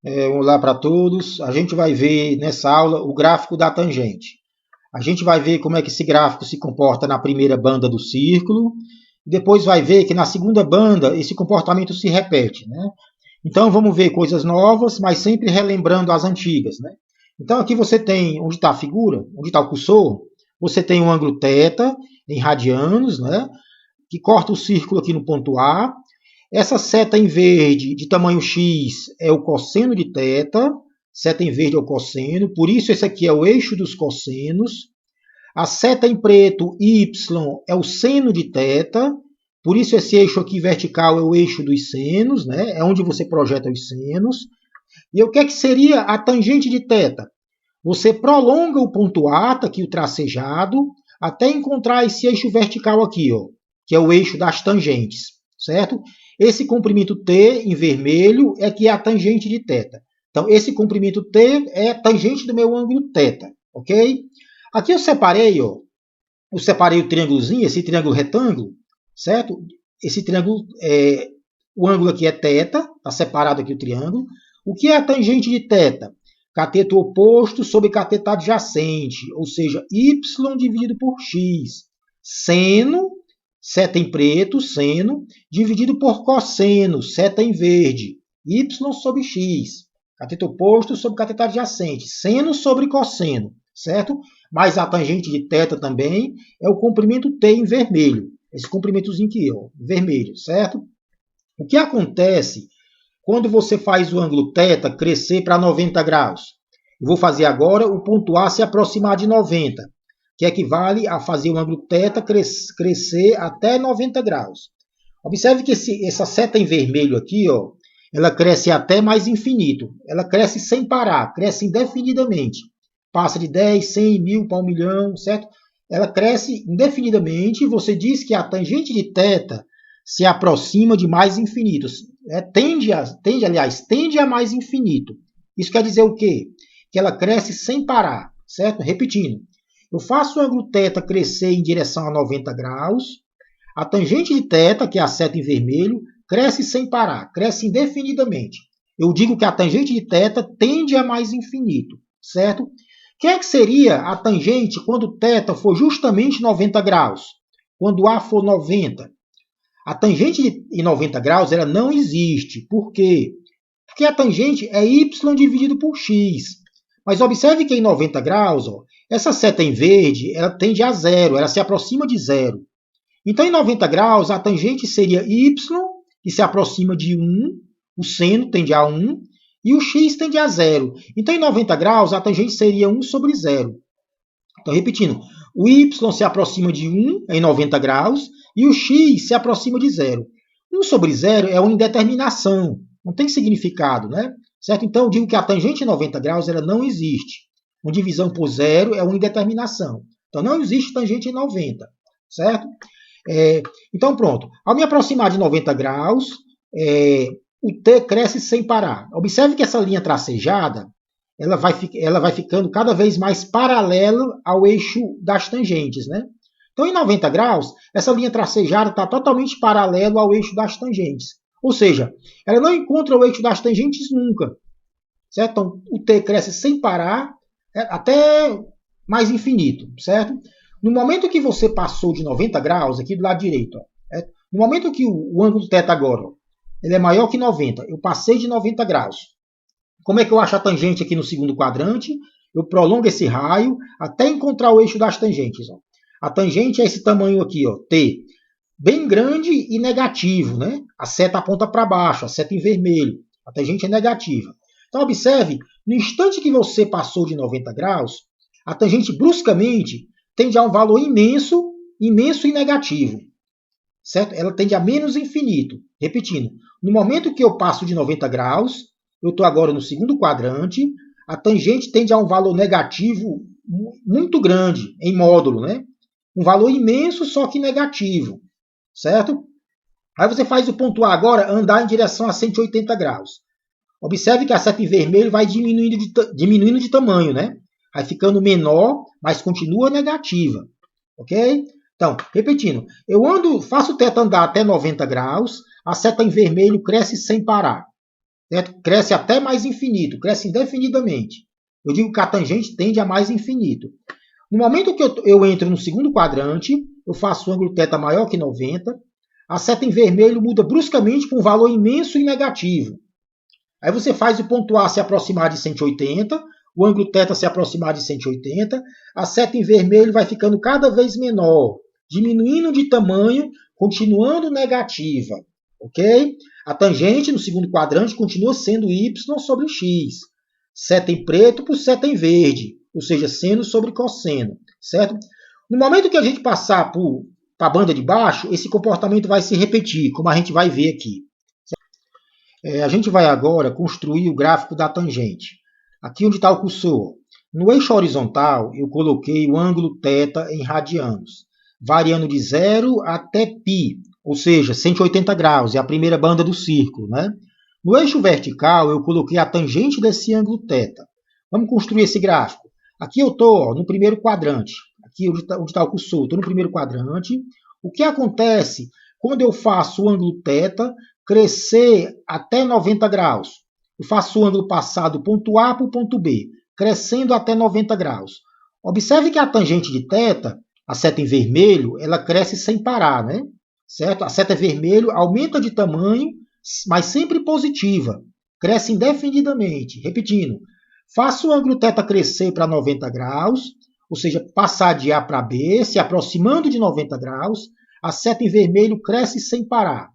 Olá para todos. A gente vai ver nessa aula o gráfico da tangente. A gente vai ver como é que esse gráfico se comporta na primeira banda do círculo. Depois vai ver que na segunda banda esse comportamento se repete, né? Então vamos ver coisas novas, mas sempre relembrando as antigas, né? Então aqui você tem, onde está a figura, onde está o cursor, você tem um ângulo θ em radianos, né? Que corta o círculo aqui no ponto A. Essa seta em verde de tamanho x é o cosseno de θ, seta em verde é o cosseno, por isso esse aqui é o eixo dos cossenos. A seta em preto y é o seno de θ, por isso esse eixo aqui vertical é o eixo dos senos, né? É onde você projeta os senos. E o que é que seria a tangente de θ? Você prolonga o ponto A, tá aqui o tracejado, até encontrar esse eixo vertical aqui, ó, que é o eixo das tangentes, certo? Esse comprimento T em vermelho é que é a tangente de θ. Então, esse comprimento T é a tangente do meu ângulo θ, ok? Aqui eu separei o triângulozinho, esse triângulo retângulo, certo? Esse triângulo, o ângulo aqui é θ, está separado aqui o triângulo. O que é a tangente de θ? Cateto oposto sobre cateto adjacente, ou seja, y dividido por x. Seno, seta em preto, seno, dividido por cosseno, seta em verde. Y sobre x. Cateto oposto sobre cateto adjacente. Seno sobre cosseno, certo? Mas a tangente de θ também é o comprimento T em vermelho. Esse comprimentozinho aqui, ó, vermelho, certo? O que acontece quando você faz o ângulo θ crescer para 90 graus? Eu vou fazer agora o ponto A se aproximar de 90, que equivale a fazer o ângulo θ crescer até 90 graus. Observe que essa seta em vermelho aqui, ó, ela cresce até mais infinito. Ela cresce sem parar, cresce indefinidamente. Passa de 10, 100, 1000 para 1 milhão, certo? Ela cresce indefinidamente e você diz que a tangente de θ se aproxima de mais infinitos. Tende a mais infinito. Isso quer dizer o quê? Que ela cresce sem parar, certo? Repetindo. Eu faço o ângulo θ crescer em direção a 90 graus. A tangente de θ, que é a seta em vermelho, cresce sem parar, cresce indefinidamente. Eu digo que a tangente de θ tende a mais infinito, certo? O que é que seria a tangente quando θ for justamente 90 graus? Quando A for 90? A tangente em 90 graus ela não existe. Por quê? Porque a tangente é y dividido por x. Mas observe que em 90 graus, ó, essa seta em verde ela tende a zero, ela se aproxima de zero. Então, em 90 graus, a tangente seria y, que se aproxima de 1, o seno tende a 1, e o x tende a zero. Então, em 90 graus, a tangente seria 1 sobre zero. Então, repetindo, o y se aproxima de 1 em 90 graus e o x se aproxima de zero. 1 sobre zero é uma indeterminação, não tem significado, né? Certo? Então, eu digo que a tangente em 90 graus ela não existe. Uma divisão por zero é uma indeterminação. Então, não existe tangente em 90, certo? Então, pronto. Ao me aproximar de 90 graus, o T cresce sem parar. Observe que essa linha tracejada ela vai ficando cada vez mais paralela ao eixo das tangentes, né? Então, em 90 graus, essa linha tracejada está totalmente paralela ao eixo das tangentes. Ou seja, ela não encontra o eixo das tangentes nunca. Certo? Então, o T cresce sem parar até mais infinito, certo? No momento que você passou de 90 graus, aqui do lado direito, ó, no momento que o ângulo θ agora ele é maior que 90, eu passei de 90 graus. Como é que eu acho a tangente aqui no segundo quadrante? Eu prolongo esse raio até encontrar o eixo das tangentes. Ó. A tangente é esse tamanho aqui, ó, T, bem grande e negativo, né? A seta aponta para baixo, a seta em vermelho. A tangente é negativa. Então, observe, no instante que você passou de 90 graus, a tangente bruscamente tende a um valor imenso, imenso e negativo. Certo? Ela tende a menos infinito. Repetindo, no momento que eu passo de 90 graus, eu estou agora no segundo quadrante, a tangente tende a um valor negativo muito grande, em módulo, né? Um valor imenso, só que negativo. Certo? Aí você faz o ponto A agora andar em direção a 180 graus. Observe que a seta em vermelho vai diminuindo de tamanho, né? Vai ficando menor, mas continua negativa. Ok? Então, repetindo, faço o θ andar até 90 graus, a seta em vermelho cresce sem parar. certo? Cresce até mais infinito, cresce indefinidamente. Eu digo que a tangente tende a mais infinito. No momento que eu entro no segundo quadrante, eu faço o ângulo θ maior que 90, a seta em vermelho muda bruscamente para um valor imenso e negativo. Aí você faz o ponto A se aproximar de 180, o ângulo θ se aproximar de 180, a seta em vermelho vai ficando cada vez menor, diminuindo de tamanho, continuando negativa. Ok? A tangente no segundo quadrante continua sendo y sobre x. Seta em preto por seta em verde, ou seja, seno sobre cosseno. Certo? No momento que a gente passar para a banda de baixo, esse comportamento vai se repetir, como a gente vai ver aqui. A gente vai agora construir o gráfico da tangente. Aqui onde está o cursor. No eixo horizontal, eu coloquei o ângulo θ em radianos, variando de 0 até π, ou seja, 180 graus, é a primeira banda do círculo. Né? No eixo vertical, eu coloquei a tangente desse ângulo θ. Vamos construir esse gráfico. Aqui eu estou no primeiro quadrante. Aqui onde está o cursor, estou no primeiro quadrante. O que acontece quando eu faço o ângulo θ crescer até 90 graus? Eu faço o ângulo passar do ponto A para o ponto B, crescendo até 90 graus. Observe que a tangente de θ, a seta em vermelho, ela cresce sem parar, né? Certo? A seta vermelho aumenta de tamanho, mas sempre positiva. Cresce indefinidamente. Repetindo, faço o ângulo θ crescer para 90 graus, ou seja, passar de A para B, se aproximando de 90 graus, a seta em vermelho cresce sem parar.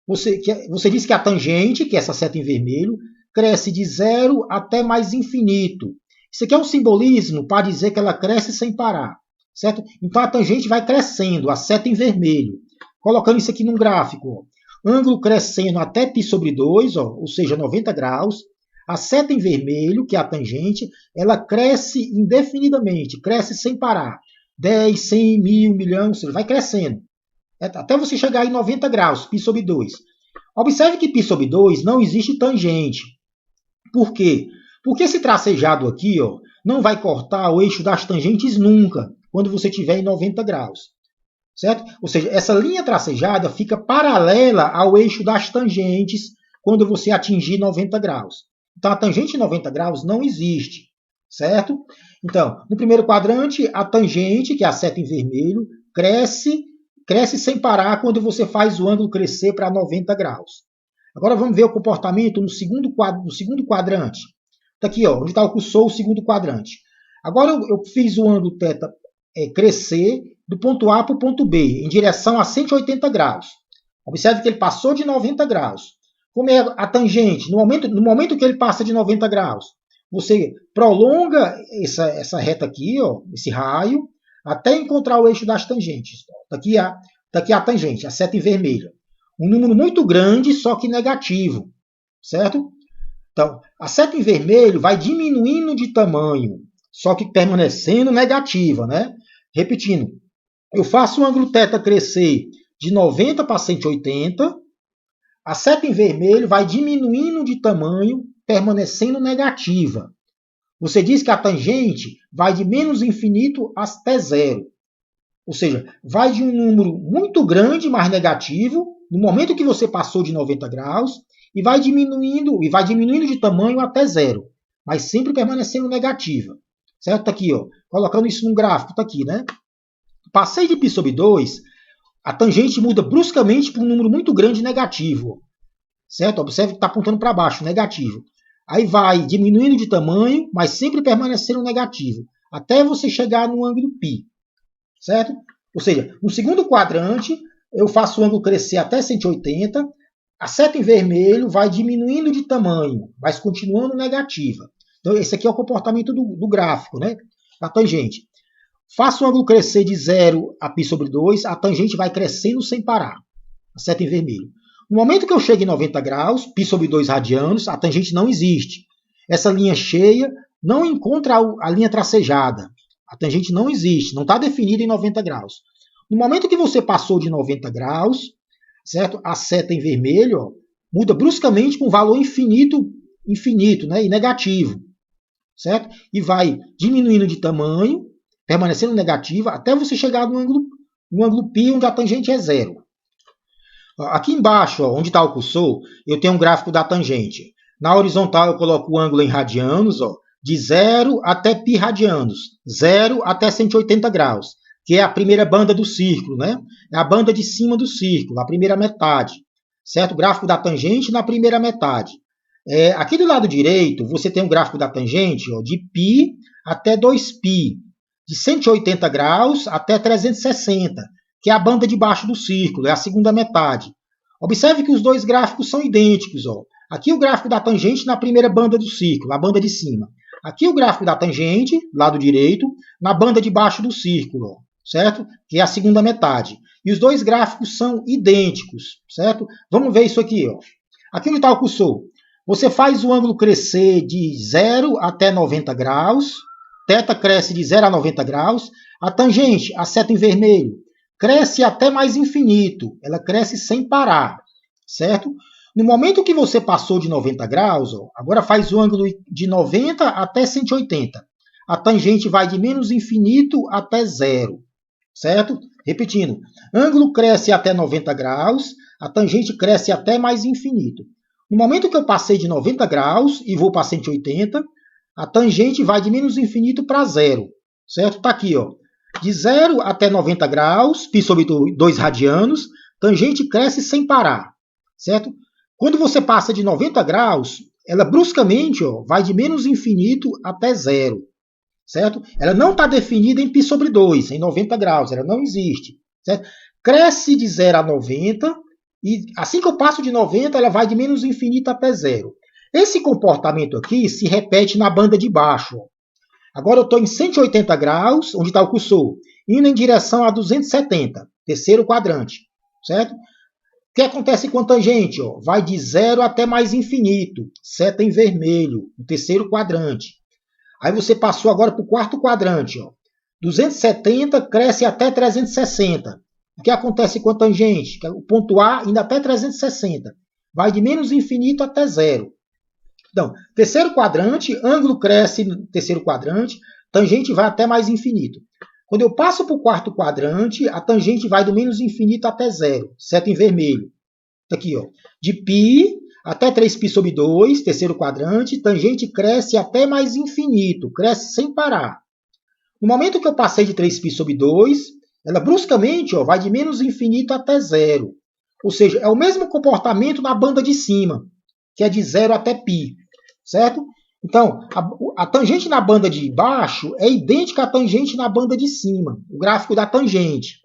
Você diz que a tangente, que é essa seta em vermelho, cresce de 0 até mais infinito. Isso aqui é um simbolismo para dizer que ela cresce sem parar. Certo? Então a tangente vai crescendo, a seta em vermelho. Colocando isso aqui num gráfico. Ó. Ângulo crescendo até π sobre 2, ó, ou seja, 90 graus. A seta em vermelho, que é a tangente, ela cresce indefinidamente, cresce sem parar. 10, 100, 1000, 1.000.000, ou seja, vai crescendo. Até você chegar em 90 graus, π sobre 2. Observe que π sobre 2 não existe tangente. Por quê? Porque esse tracejado aqui ó, não vai cortar o eixo das tangentes nunca, quando você estiver em 90 graus. Certo? Ou seja, essa linha tracejada fica paralela ao eixo das tangentes quando você atingir 90 graus. Então, a tangente em 90 graus não existe. Certo? Então, no primeiro quadrante, a tangente, que é a seta em vermelho, cresce sem parar quando você faz o ângulo crescer para 90 graus. Agora vamos ver o comportamento no segundo quadrante. Está aqui, ó, onde está o cursor, o segundo quadrante. Agora eu fiz o ângulo θ crescer do ponto A para o ponto B, em direção a 180 graus. Observe que ele passou de 90 graus. Como é a tangente? No momento que ele passa de 90 graus, você prolonga essa reta aqui, ó, esse raio, até encontrar o eixo das tangentes. Está aqui a tangente, a seta em vermelho. Um número muito grande, só que negativo. Certo? Então, a seta em vermelho vai diminuindo de tamanho, só que permanecendo negativa. Né? Repetindo, eu faço o ângulo θ crescer de 90 para 180, a seta em vermelho vai diminuindo de tamanho, permanecendo negativa. Você diz que a tangente vai de menos infinito até zero. Ou seja, vai de um número muito grande, mais negativo, no momento que você passou de 90 graus, e vai diminuindo de tamanho até zero, mas sempre permanecendo negativa. Certo? Está aqui, ó, colocando isso num gráfico, está aqui, né? Passei de π sobre 2, a tangente muda bruscamente para um número muito grande negativo. Certo? Observe que está apontando para baixo, negativo. Aí vai diminuindo de tamanho, mas sempre permanecendo negativo, até você chegar no ângulo π. Certo? Ou seja, no segundo quadrante, eu faço o ângulo crescer até 180, a seta em vermelho vai diminuindo de tamanho, mas continuando negativa. Então, esse aqui é o comportamento do gráfico, né? Da tangente. Faço o ângulo crescer de 0 a π sobre 2, a tangente vai crescendo sem parar, a seta em vermelho. No momento que eu chego em 90 graus, π sobre 2 radianos, a tangente não existe. Essa linha cheia não encontra a linha tracejada. A tangente não existe, não está definida em 90 graus. No momento que você passou de 90 graus, certo? A seta em vermelho ó, muda bruscamente para um valor infinito, né? E negativo. Certo? E vai diminuindo de tamanho, permanecendo negativa, até você chegar no ângulo π, onde a tangente é zero. Aqui embaixo, ó, onde está o cursor, eu tenho um gráfico da tangente. Na horizontal eu coloco o ângulo em radianos, ó, de 0 até π radianos, 0 até 180 graus, que é a primeira banda do círculo, né? É a banda de cima do círculo, a primeira metade, certo? O gráfico da tangente na primeira metade. Aqui do lado direito, você tem o gráfico da tangente, ó, de π até 2π, de 180 graus até 360, que é a banda de baixo do círculo, é a segunda metade. Observe que os dois gráficos são idênticos, ó. Aqui o gráfico da tangente na primeira banda do círculo, a banda de cima. Aqui o gráfico da tangente, lado direito, na banda de baixo do círculo, certo? Que é a segunda metade. E os dois gráficos são idênticos, certo? Vamos ver isso aqui, ó. Aqui onde está o cursor. Você faz o ângulo crescer de 0 até 90 graus, θ cresce de 0 a 90 graus, a tangente, a seta em vermelho, cresce até mais infinito, ela cresce sem parar, certo? No momento que você passou de 90 graus, ó, agora faz o ângulo de 90 até 180. A tangente vai de menos infinito até zero, certo? Repetindo, ângulo cresce até 90 graus, a tangente cresce até mais infinito. No momento que eu passei de 90 graus e vou para 180, a tangente vai de menos infinito para zero, certo? Está aqui, ó. De 0 até 90 graus, π sobre 2 radianos, tangente cresce sem parar, certo? Quando você passa de 90 graus, ela bruscamente, ó, vai de menos infinito até zero, certo? Ela não está definida em π sobre 2, em 90 graus, ela não existe, certo? Cresce de 0 a 90, e assim que eu passo de 90, ela vai de menos infinito até zero. Esse comportamento aqui se repete na banda de baixo, ó. Agora eu estou em 180 graus, onde está o cursor, indo em direção a 270, terceiro quadrante, certo? O que acontece com a tangente? Ó? Vai de 0 até mais infinito, seta em vermelho, no terceiro quadrante. Aí você passou agora para o quarto quadrante. Ó. 270 cresce até 360. O que acontece com a tangente? O ponto A indo até 360. Vai de menos infinito até zero. Então, terceiro quadrante, ângulo cresce no terceiro quadrante, tangente vai até mais infinito. Quando eu passo para o quarto quadrante, a tangente vai do menos infinito até zero, seta em vermelho. Aqui, ó, de π até 3π sobre 2, terceiro quadrante, tangente cresce até mais infinito, cresce sem parar. No momento que eu passei de 3π sobre 2, ela bruscamente, ó, vai de menos infinito até zero. Ou seja, é o mesmo comportamento na banda de cima, que é de 0 até π, certo? Então, a tangente na banda de baixo é idêntica à tangente na banda de cima, o gráfico da tangente.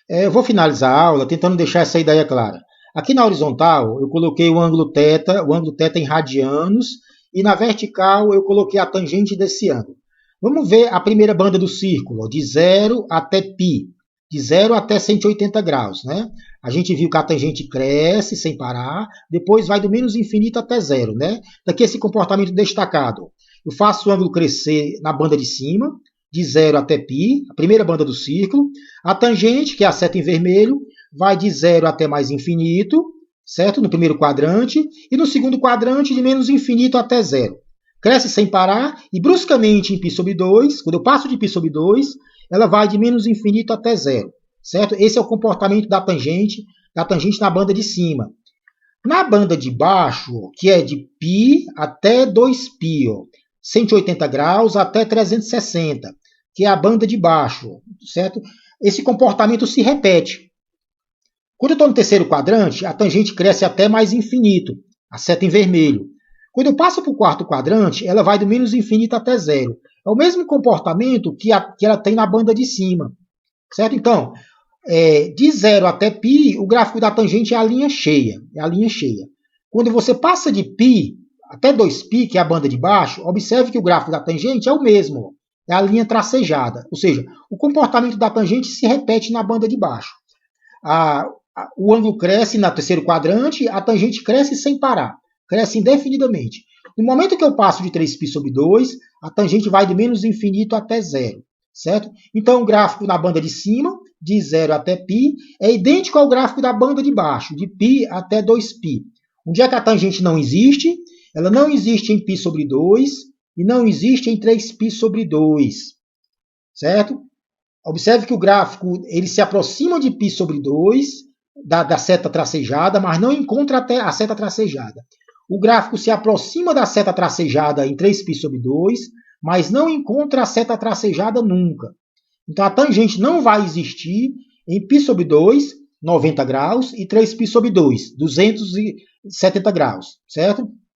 Eu vou finalizar a aula tentando deixar essa ideia clara. Aqui na horizontal, eu coloquei o ângulo θ em radianos, e na vertical eu coloquei a tangente desse ângulo. Vamos ver a primeira banda do círculo, de 0 até π, de 0 até 180 graus, né? A gente viu que a tangente cresce sem parar, depois vai do menos infinito até zero, né? Daqui esse comportamento destacado. Eu faço o ângulo crescer na banda de cima, de 0 até π, a primeira banda do círculo. A tangente, que é a seta em vermelho, vai de 0 até mais infinito, certo? No primeiro quadrante, e no segundo quadrante de menos infinito até zero. Cresce sem parar e bruscamente em π sobre 2, quando eu passo de π sobre 2, ela vai de menos infinito até zero, certo? Esse é o comportamento da tangente na banda de cima. Na banda de baixo, que é de π até 2π, ó, 180 graus até 360, que é a banda de baixo, certo? Esse comportamento se repete. Quando eu estou no terceiro quadrante, a tangente cresce até mais infinito, a seta em vermelho. Quando eu passo para o quarto quadrante, ela vai do menos infinito até zero. É o mesmo comportamento que ela tem na banda de cima, certo? Então, de 0 até π, o gráfico da tangente é a linha cheia. Quando você passa de π até 2π, que é a banda de baixo, observe que o gráfico da tangente é o mesmo. É a linha tracejada. Ou seja, o comportamento da tangente se repete na banda de baixo. O ângulo cresce no terceiro quadrante, a tangente cresce sem parar. Cresce indefinidamente. No momento que eu passo de 3π sobre 2, a tangente vai de menos infinito até zero, certo? Então, o gráfico na banda de cima, de 0 até π, é idêntico ao gráfico da banda de baixo, de π até 2π. Onde é que a tangente não existe? Ela não existe em π sobre 2 e não existe em 3π sobre 2, certo? Observe que o gráfico ele se aproxima de π sobre 2, da seta tracejada, mas não encontra até a seta tracejada. o gráfico se aproxima da seta tracejada em 3π sobre 2, mas não encontra a seta tracejada nunca. Então a tangente não vai existir em π sobre 2, 90 graus, e 3π sobre 2, 270 graus, certo?